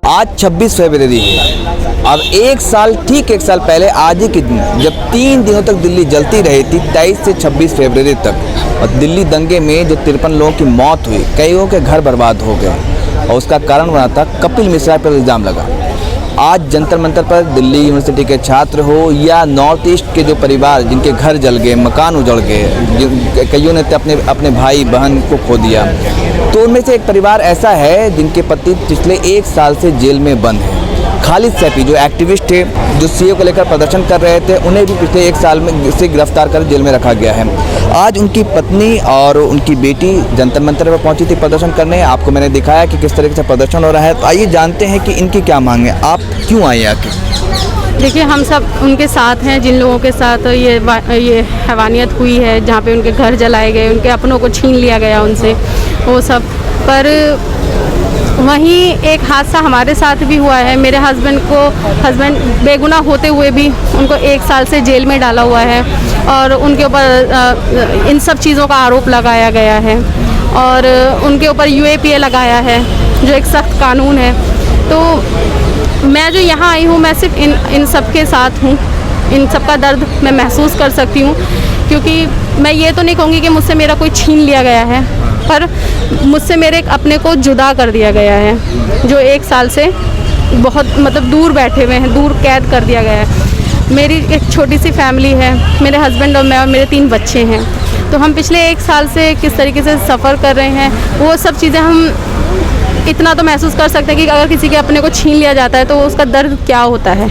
आज 26 फरवरी है। अब ठीक एक साल पहले आज ही के दिन जब 3 दिनों तक दिल्ली जलती रही थी, 23 से 26 फरवरी तक, और दिल्ली दंगे में जो 53 लोगों की मौत हुई, कईयों के घर बर्बाद हो गए, और उसका कारण बना था कपिल मिश्रा पर इल्ज़ाम लगा। आज जंतर मंतर पर दिल्ली यूनिवर्सिटी के छात्र हो या नॉर्थ ईस्ट के जो परिवार जिनके घर जल गए, मकान उजड़ गए, कईयों ने अपने भाई बहन को खो दिया, तो उनमें से एक परिवार ऐसा है जिनके पति पिछले 1 साल से जेल में बंद हैं। खालिद सैफी जो एक्टिविस्ट थे, जो सीए को लेकर प्रदर्शन कर रहे थे, उन्हें भी पिछले 1 साल में से गिरफ्तार कर जेल में रखा गया है। आज उनकी पत्नी और उनकी बेटी जंतर मंतर पर पहुंची थी प्रदर्शन करने। आपको मैंने दिखाया कि किस तरीके से प्रदर्शन हो रहा है। तो आइए जानते हैं कि इनकी क्या मांग है। आप क्यों आए आके? देखिए, हम सब उनके साथ हैं, जिन लोगों के साथ ये हैवानियत हुई है, जहाँ पे उनके घर जलाए गए, उनके अपनों को छीन लिया गया उनसे, वो सब। पर वहीं एक हादसा हमारे साथ भी हुआ है। मेरे हस्बैंड बेगुनाह होते हुए भी उनको 1 साल से जेल में डाला हुआ है, और उनके ऊपर इन सब चीज़ों का आरोप लगाया गया है, और उनके ऊपर UAPA लगाया है, जो एक सख्त कानून है। तो मैं जो यहाँ आई हूँ, मैं सिर्फ इन सब के साथ हूँ। इन सब का दर्द मैं महसूस कर सकती हूँ, क्योंकि मैं ये तो नहीं कहूँगी कि मुझसे मेरा कोई छीन लिया गया है, पर मुझसे मेरे अपने को जुदा कर दिया गया है, जो 1 साल से बहुत दूर बैठे हुए हैं, दूर कैद कर दिया गया है। मेरी एक छोटी सी फैमिली है, मेरे हस्बैंड और मैं और मेरे 3 बच्चे हैं। तो हम पिछले 1 साल से किस तरीके से सफ़र कर रहे हैं, वो सब चीज़ें हम इतना तो महसूस कर सकते हैं कि अगर किसी के अपने को छीन लिया जाता है तो उसका दर्द क्या होता है।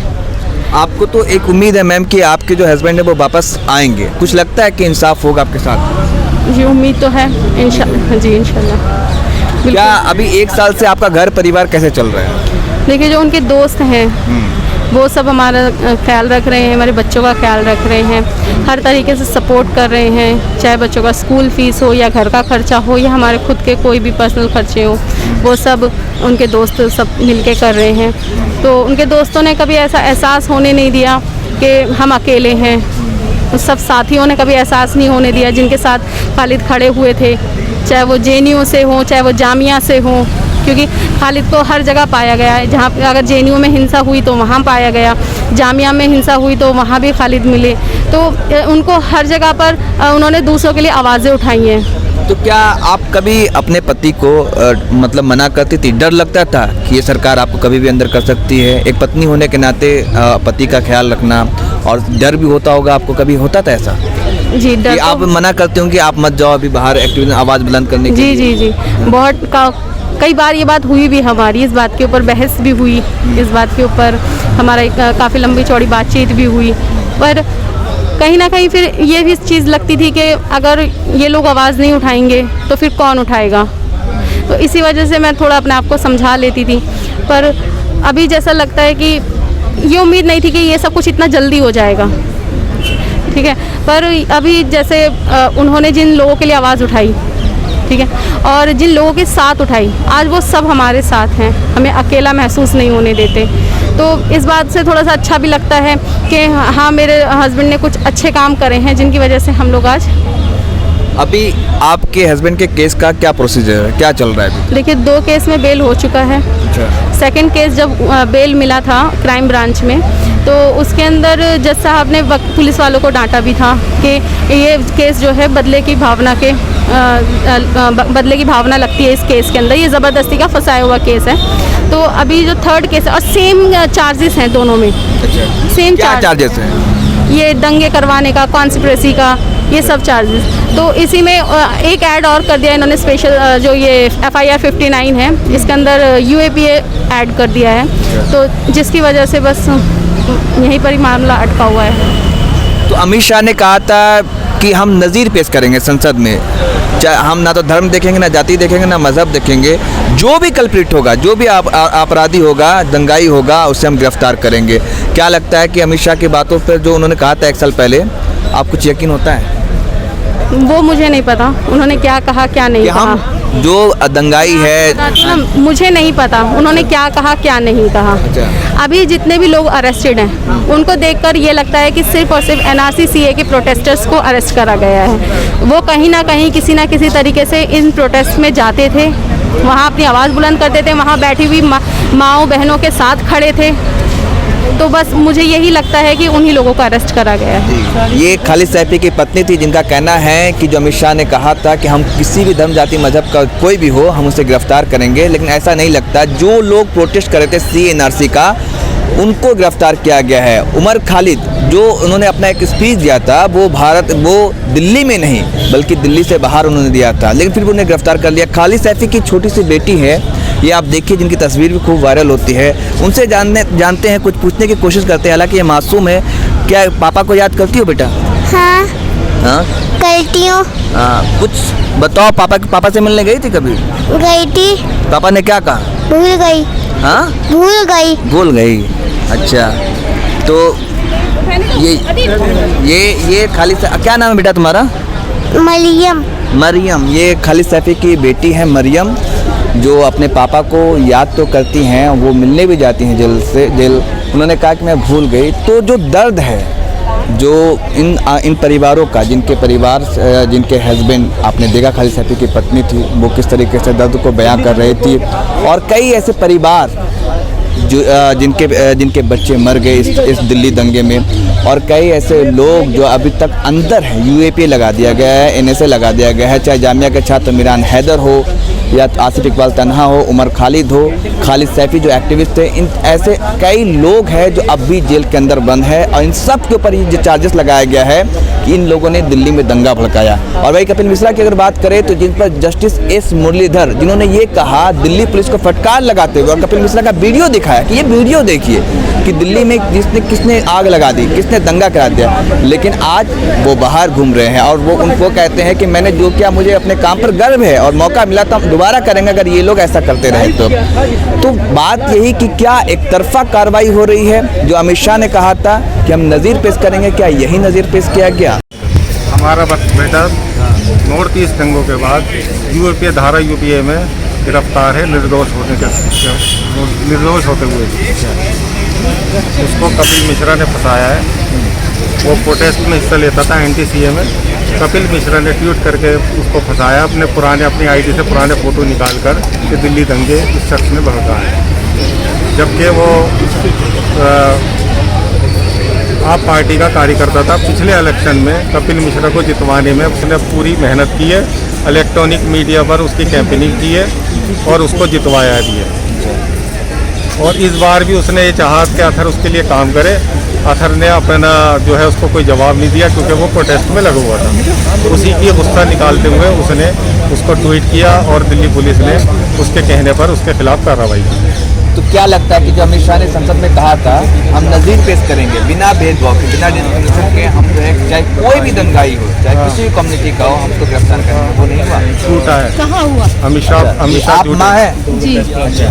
आपको तो एक उम्मीद है मैम कि आपके जो हस्बैंड है वो वापस आएंगे, कुछ लगता है कि इंसाफ होगा आपके साथ? जी, उम्मीद तो है, इंशाल्लाह। जी, इंशाल्लाह। क्या अभी 1 साल से आपका घर परिवार कैसे चल रहा है? देखिए, जो उनके दोस्त हैं वो सब हमारा ख्याल रख रहे हैं, हमारे बच्चों का ख्याल रख रहे हैं, हर तरीके से सपोर्ट कर रहे हैं, चाहे बच्चों का स्कूल फ़ीस हो या घर का खर्चा हो या हमारे खुद के कोई भी पर्सनल खर्चे हो, वो सब उनके दोस्त सब मिलके कर रहे हैं। तो उनके दोस्तों ने कभी ऐसा एहसास होने नहीं दिया कि हम अकेले हैं। सब साथियों ने कभी एहसास नहीं होने दिया जिनके साथ खालिद खड़े हुए थे, चाहे वो JNU से हो, चाहे वो जामिया से हो, क्योंकि खालिद को हर जगह पाया गया है। जहाँ अगर JNU में हिंसा हुई तो वहाँ पाया गया, जामिया में हिंसा हुई तो वहाँ भी खालिद मिले। तो उनको हर जगह पर उन्होंने दूसरों के लिए आवाज़ें उठाई हैं। तो क्या आप कभी अपने पति को मना करती थी? डर लगता था कि ये सरकार आपको कभी भी अंदर कर सकती है? एक पत्नी होने के नाते पति का ख्याल रखना, और डर भी होता होगा आपको, कभी होता था ऐसा? जी, डर। आप मना करते होंगे, आप मत जाओ अभी बाहर एक्टिव आवाज़ बुलंद करने के लिए? जी, बहुत कई बार ये बात हुई भी हमारी, इस बात के ऊपर बहस भी हुई, इस बात के ऊपर हमारा काफ़ी लंबी चौड़ी बातचीत भी हुई। पर कहीं ना कहीं फिर ये भी चीज़ लगती थी कि अगर ये लोग आवाज़ नहीं उठाएंगे तो फिर कौन उठाएगा। तो इसी वजह से मैं थोड़ा अपने आप को समझा लेती थी। पर अभी जैसा लगता है कि ये उम्मीद नहीं थी कि ये सब कुछ इतना जल्दी हो जाएगा, ठीक है। पर अभी जैसे उन्होंने जिन लोगों के लिए आवाज़ उठाई, ठीक है, और जिन लोगों के साथ उठाई, आज वो सब हमारे साथ हैं, हमें अकेला महसूस नहीं होने देते। तो इस बात से थोड़ा सा अच्छा भी लगता है कि हाँ, मेरे हस्बैंड ने कुछ अच्छे काम करे हैं जिनकी वजह से हम लोग आज। अभी आपके हस्बैंड के केस का क्या प्रोसीजर है, क्या चल रहा है? देखिए, 2 केस में बेल हो चुका है। सेकंड केस जब बेल मिला था क्राइम ब्रांच में, तो उसके अंदर जज साहब ने पुलिस वालों को डांटा भी था कि ये केस जो है बदले की भावना लगती है इस केस के अंदर, ये ज़बरदस्ती का फंसाया हुआ केस है। तो अभी जो 3rd केस है, और सेम चार्जेस हैं दोनों में। सेम चार्जेस हैं, ये दंगे करवाने का, कॉन्स्पिरेसी का, ये सब चार्जेस। तो इसी में एक ऐड और कर दिया इन्होंने, स्पेशल जो ये FIR 59 है, इसके अंदर UAPA ऐड कर दिया है। तो जिसकी वजह से बस यहीं पर ही मामला अटका हुआ है। तो अमित शाह ने कहा था कि हम नज़ीर पेश करेंगे संसद में, चाहे हम ना तो धर्म देखेंगे, ना जाति देखेंगे, ना मज़हब देखेंगे, जो भी कल्प्रिट होगा, जो भी अपराधी होगा, दंगाई होगा, उसे हम गिरफ्तार करेंगे। क्या लगता है कि अमित शाह की बातों पर जो उन्होंने कहा था 1 साल पहले, आप कुछ यकीन होता है? वो मुझे नहीं पता उन्होंने क्या कहा क्या नहीं कि कहा। हम जो दंगाई है, बताती ना, मुझे नहीं पता उन्होंने क्या कहा क्या नहीं कहा। अभी जितने भी लोग अरेस्टेड हैं उनको देखकर ये लगता है कि सिर्फ और सिर्फ एनआरसी सीए के प्रोटेस्टर्स को अरेस्ट करा गया है। वो कहीं ना कहीं किसी ना किसी तरीके से इन प्रोटेस्ट में जाते थे, वहाँ अपनी आवाज़ बुलंद करते थे, वहाँ बैठी हुई माँओं बहनों के साथ खड़े थे। तो बस मुझे यही लगता है कि उन्हीं लोगों को अरेस्ट करा गया है। ये खालिद सैफी की पत्नी थी, जिनका कहना है कि जो अमित शाह ने कहा था कि हम किसी भी धर्म जाति मजहब का कोई भी हो हम उसे गिरफ्तार करेंगे, लेकिन ऐसा नहीं लगता। जो लोग प्रोटेस्ट कर रहे थे CA/NRC का, उनको गिरफ्तार किया गया है। उमर खालिद, जो उन्होंने अपना एक स्पीच दिया था, वो दिल्ली में नहीं बल्कि दिल्ली से बाहर उन्होंने दिया था, लेकिन फिर भी उन्हें गिरफ्तार कर लिया। खालिद सैफी की छोटी सी बेटी है, ये आप देखिए, जिनकी तस्वीर भी खूब वायरल होती है। उनसे जानते हैं, कुछ पूछने की कोशिश करते हैं, हालांकि ये मासूम है। क्या पापा को याद करती हो बेटा? हाँ हाँ करती हूँ। हाँ, कुछ बताओ। पापा से मिलने गई थी कभी? गई थी, पापा ने क्या कहा? भूल गई। हाँ, भूल गई। अच्छा, तो ये खालिद, क्या नाम है बेटा तुम्हारा? मरियम। ये खालिद सैफी की बेटी है मरियम, जो अपने पापा को याद तो करती हैं, वो मिलने भी जाती हैं जेल। उन्होंने कहा कि मैं भूल गई। तो जो दर्द है, जो इन परिवारों का, जिनके हस्बैंड, आपने देखा खालिद सैफी की पत्नी थी, वो किस तरीके से दर्द को बयां कर रही थी, और कई ऐसे परिवार जो जिनके बच्चे मर गए इस दिल्ली दंगे में, और कई ऐसे लोग जो अभी तक अंदर हैं। UAPA लगा दिया गया है, NSA लगा दिया गया है, चाहे जामिया के छात्र मिरान हैदर हो, या आसिफ इकबाल तन्हा हो, उमर खालिद हो, खालिद सैफी जो एक्टिविस्ट थे, इन ऐसे कई लोग हैं जो अब भी जेल के अंदर बंद है। और इन सब के ऊपर ये चार्जेस लगाया गया है कि इन लोगों ने दिल्ली में दंगा भड़काया। और वही कपिल मिश्रा की अगर बात करें तो जिन पर जस्टिस S मुरलीधर, जिन्होंने ये कहा दिल्ली पुलिस को फटकार लगाते हुए, और कपिल मिश्रा का वीडियो दिखाया कि ये वीडियो देखिए कि दिल्ली में किसने आग लगा दी, किसने दंगा करा दिया, लेकिन आज वो बाहर घूम रहे हैं और वो उनको कहते हैं कि मैंने जो किया, मुझे अपने काम पर गर्व है और मौका मिला तो हम दोबारा करेंगे अगर ये लोग ऐसा करते रहे तो बात यही कि क्या एक तरफा कार्रवाई हो रही है। जो अमित शाह ने कहा था कि हम नज़ीर पेश करेंगे, क्या यही नज़ीर पेश किया गया? हमारा बेटा नॉर्थ ईस्ट दंगों के बाद धारा यूपीए में गिरफ्तार है, निर्दोष होते हुए। उसको कपिल मिश्रा ने फंसाया है। वो प्रोटेस्ट में हिस्सा लेता था NTCA में। कपिल मिश्रा ने ट्वीट करके उसको फंसाया, अपनी ID से पुराने फ़ोटो निकाल कर कि दिल्ली दंगे इस शख्स ने भड़काए, जबकि वो आप पार्टी का कार्यकर्ता था। पिछले इलेक्शन में कपिल मिश्रा को जितवाने में उसने पूरी मेहनत की है, इलेक्ट्रॉनिक मीडिया पर उसकी कैंपेनिंग की है और उसको जितवाया भी है। और इस बार भी उसने ये चाहा कि अथर उसके लिए काम करे। अथर ने अपना जो है उसको कोई जवाब नहीं दिया, क्योंकि वो प्रोटेस्ट में लगा हुआ था। तो उसी की गुस्सा निकालते हुए उसने उसको ट्वीट किया और दिल्ली पुलिस ने उसके कहने पर उसके खिलाफ कार्रवाई की। तो क्या लगता है कि जो अमित शाह ने संसद में कहा था हम नज़ीर पेश करेंगे, बिना भेदभाव के, बिना डिस्क्रिमिनेशन के, हम जो है चाहे कोई भी दंगाई हो, चाहे किसी भी कम्युनिटी का हो, हमको गिरफ्तार करेंगे, वो नहीं हुआ? झूठा है। कहाँ हुआ? अमित शाह आप माँ है जी,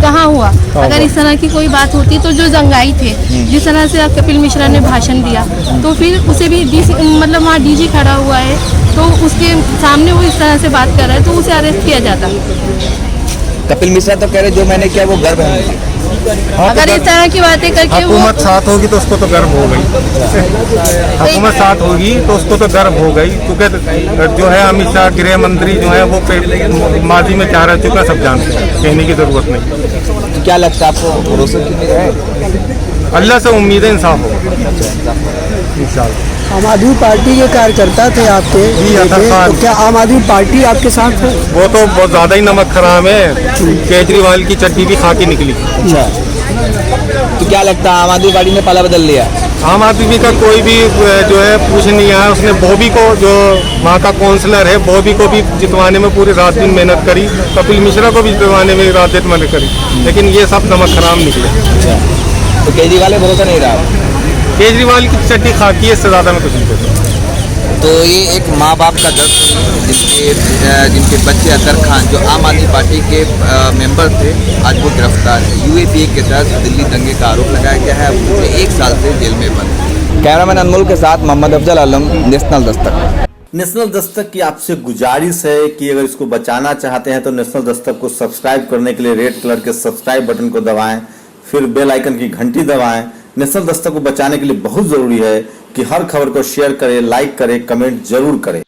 कहाँ हुआ? अगर इस तरह की कोई बात होती तो जो दंगाई थे, जिस तरह से कपिल मिश्रा ने भाषण दिया, तो फिर उसे भी मतलब वहाँ DG खड़ा हुआ है, तो उसके सामने वो इस तरह से बात कर रहा है, तो उसे अरेस्ट किया जाता। कपिल मिश्रा तो कह रहे जो मैंने किया वो गर्व है मुझे। अगर इस तरह की बातें करके हुकूमत साथ होगी तो उसको तो गर्व हो गई। हुकूमत साथ होगी तो उसको तो गर्व हो गई, क्योंकि जो है अमित शाह गृह मंत्री जो है वो माजी में क्या रह चुका सब जानते हैं, कहने की जरूरत नहीं। तो क्या लगता है आपको, भरोसा क्यों है? अल्लाह से उम्मीद है इंसाफ होगा इंशाल्लाह। आम आदमी पार्टी के कार्यकर्ता थे आपके, तो क्या आम आदमी पार्टी आपके साथ है? वो तो बहुत ज़्यादा ही नमक खराब है, केजरीवाल की चड्डी भी खा के निकली। अच्छा, तो क्या लगता है आम आदमी पार्टी ने पाला बदल लिया? आम आदमी का कोई भी जो है पूछ नहीं आया। उसने बॉबी को, जो वहाँ का काउंसलर है, बॉबी को भी जितवाने में पूरी रात दिन मेहनत करी, कपिल मिश्रा को भी जितवाने में रात दिन मेहनत करी, लेकिन ये सब नमक खराब निकले। तो केजरीवाल भरोसा नहीं रहा? केजरीवाल की चट्टी खाकी है, इससे ज़्यादा मैं कुछ नहीं कहता। तो ये एक माँ बाप का दर्द है जिनके बच्चे अतर खान जो आम आदमी पार्टी के मेंबर थे, आज वो गिरफ्तार है। यूएपीए के तहत दिल्ली दंगे का आरोप लगाया गया है, वो 1 साल से जेल में बंद है। कैमरामैन अनमोल के साथ मोहम्मद अफजल आलम, नेशनल दस्तक। नेशनल दस्तक की आपसे गुजारिश है कि अगर इसको बचाना चाहते हैं तो नेशनल दस्तक को सब्सक्राइब करने के लिए रेड कलर के सब्सक्राइब बटन को दबाएं, फिर बेल आइकन की घंटी दबाएं। नेशनल दस्तक को बचाने के लिए बहुत जरूरी है कि हर खबर को शेयर करें, लाइक करें, कमेंट जरूर करें।